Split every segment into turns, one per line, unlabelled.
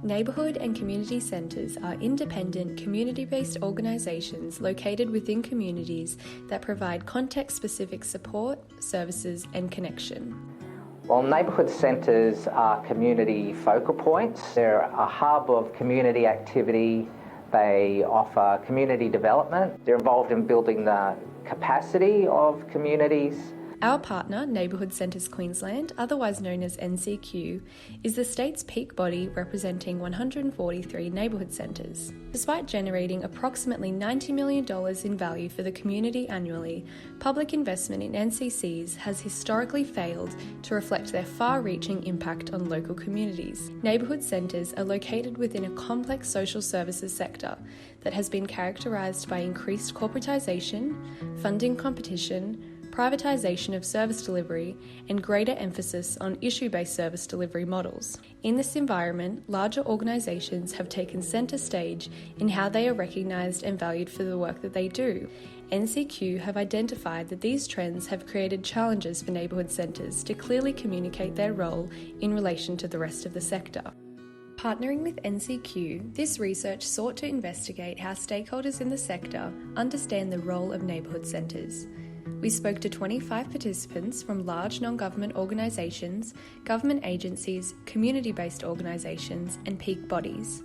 Neighbourhood and community centres are independent, community-based organisations located within communities that provide context-specific support, services and connection.
Well, neighbourhood centres are community focal points. They're a hub of community activity. They offer community development. They're involved in building the capacity of communities.
Our partner, Neighbourhood Centres Queensland, otherwise known as NCQ, is the state's peak body representing 143 neighbourhood centres. Despite generating approximately $90 million in value for the community annually, public investment in NCCs has historically failed to reflect their far-reaching impact on local communities. Neighbourhood centres are located within a complex social services sector that has been characterised by increased corporatisation, funding competition, privatisation of service delivery, and greater emphasis on issue-based service delivery models. In this environment, larger organisations have taken centre stage in how they are recognised and valued for the work that they do. NCQ have identified that these trends have created challenges for neighbourhood centres to clearly communicate their role in relation to the rest of the sector. Partnering with NCQ, this research sought to investigate how stakeholders in the sector understand the role of neighbourhood centres. We spoke to 25 participants from large non-government organisations, government agencies, community-based organisations and peak bodies.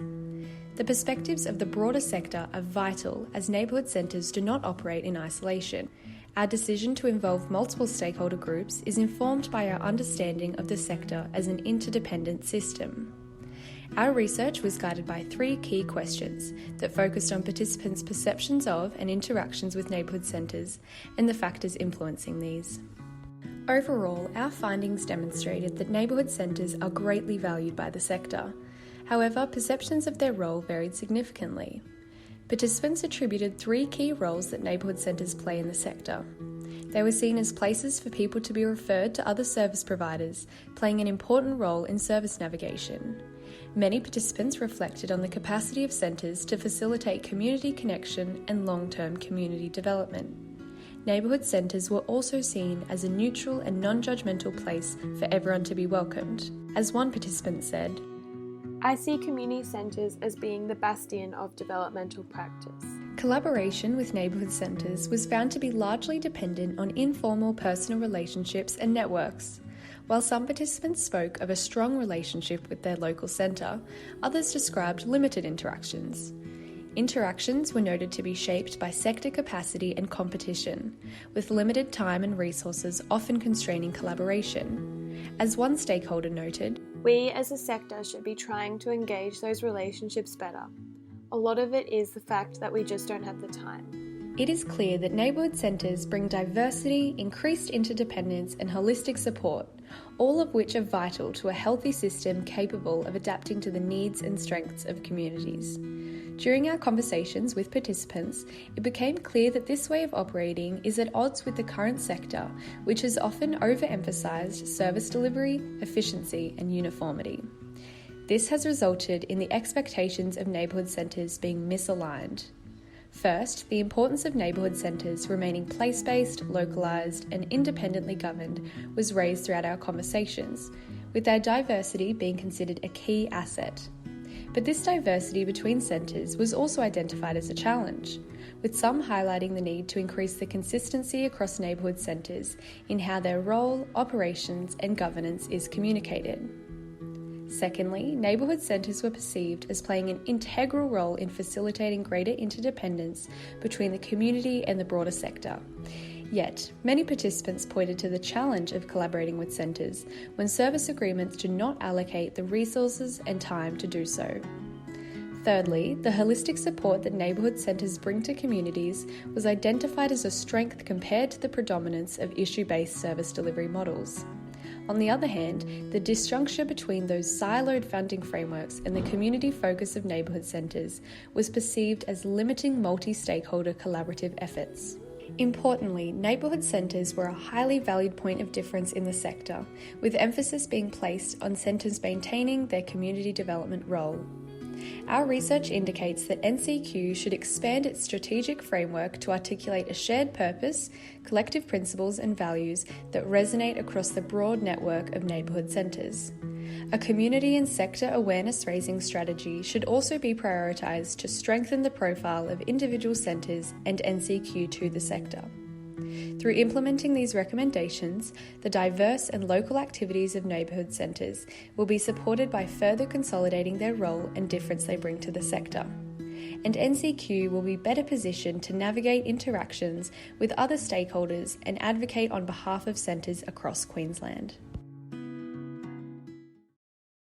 The perspectives of the broader sector are vital as neighbourhood centres do not operate in isolation. Our decision to involve multiple stakeholder groups is informed by our understanding of the sector as an interdependent system. Our research was guided by 3 key questions that focused on participants' perceptions of and interactions with neighbourhood centres and the factors influencing these. Overall, our findings demonstrated that neighbourhood centres are greatly valued by the sector. However, perceptions of their role varied significantly. Participants attributed 3 key roles that neighbourhood centres play in the sector. They were seen as places for people to be referred to other service providers, playing an important role in service navigation. Many participants reflected on the capacity of centres to facilitate community connection and long-term community development. Neighbourhood centres were also seen as a neutral and non-judgmental place for everyone to be welcomed. As one participant said,
"I see community centres as being the bastion of developmental practice."
Collaboration with neighbourhood centres was found to be largely dependent on informal personal relationships and networks. While some participants spoke of a strong relationship with their local centre, others described limited interactions. Interactions were noted to be shaped by sector capacity and competition, with limited time and resources often constraining collaboration. As one stakeholder noted,
"We as a sector should be trying to engage those relationships better. A lot of it is the fact that we just don't have the time."
It is clear that neighbourhood centres bring diversity, increased interdependence and holistic support, all of which are vital to a healthy system capable of adapting to the needs and strengths of communities. During our conversations with participants, it became clear that this way of operating is at odds with the current sector, which has often overemphasised service delivery, efficiency and uniformity. This has resulted in the expectations of neighbourhood centres being misaligned. First, the importance of neighbourhood centres remaining place-based, localised and independently governed was raised throughout our conversations, with their diversity being considered a key asset. But this diversity between centres was also identified as a challenge, with some highlighting the need to increase the consistency across neighbourhood centres in how their role, operations and governance is communicated. Secondly, neighbourhood centres were perceived as playing an integral role in facilitating greater interdependence between the community and the broader sector. Yet, many participants pointed to the challenge of collaborating with centres when service agreements do not allocate the resources and time to do so. Thirdly, the holistic support that neighbourhood centres bring to communities was identified as a strength compared to the predominance of issue-based service delivery models. On the other hand, the disjuncture between those siloed funding frameworks and the community focus of neighbourhood centres was perceived as limiting multi-stakeholder collaborative efforts. Importantly, neighbourhood centres were a highly valued point of difference in the sector, with emphasis being placed on centres maintaining their community development role. Our research indicates that NCQ should expand its strategic framework to articulate a shared purpose, collective principles and values that resonate across the broad network of neighbourhood centres. A community and sector awareness raising strategy should also be prioritised to strengthen the profile of individual centres and NCQ to the sector. Through implementing these recommendations, the diverse and local activities of neighbourhood centres will be supported by further consolidating their role and difference they bring to the sector. And NCQ will be better positioned to navigate interactions with other stakeholders and advocate on behalf of centres across Queensland.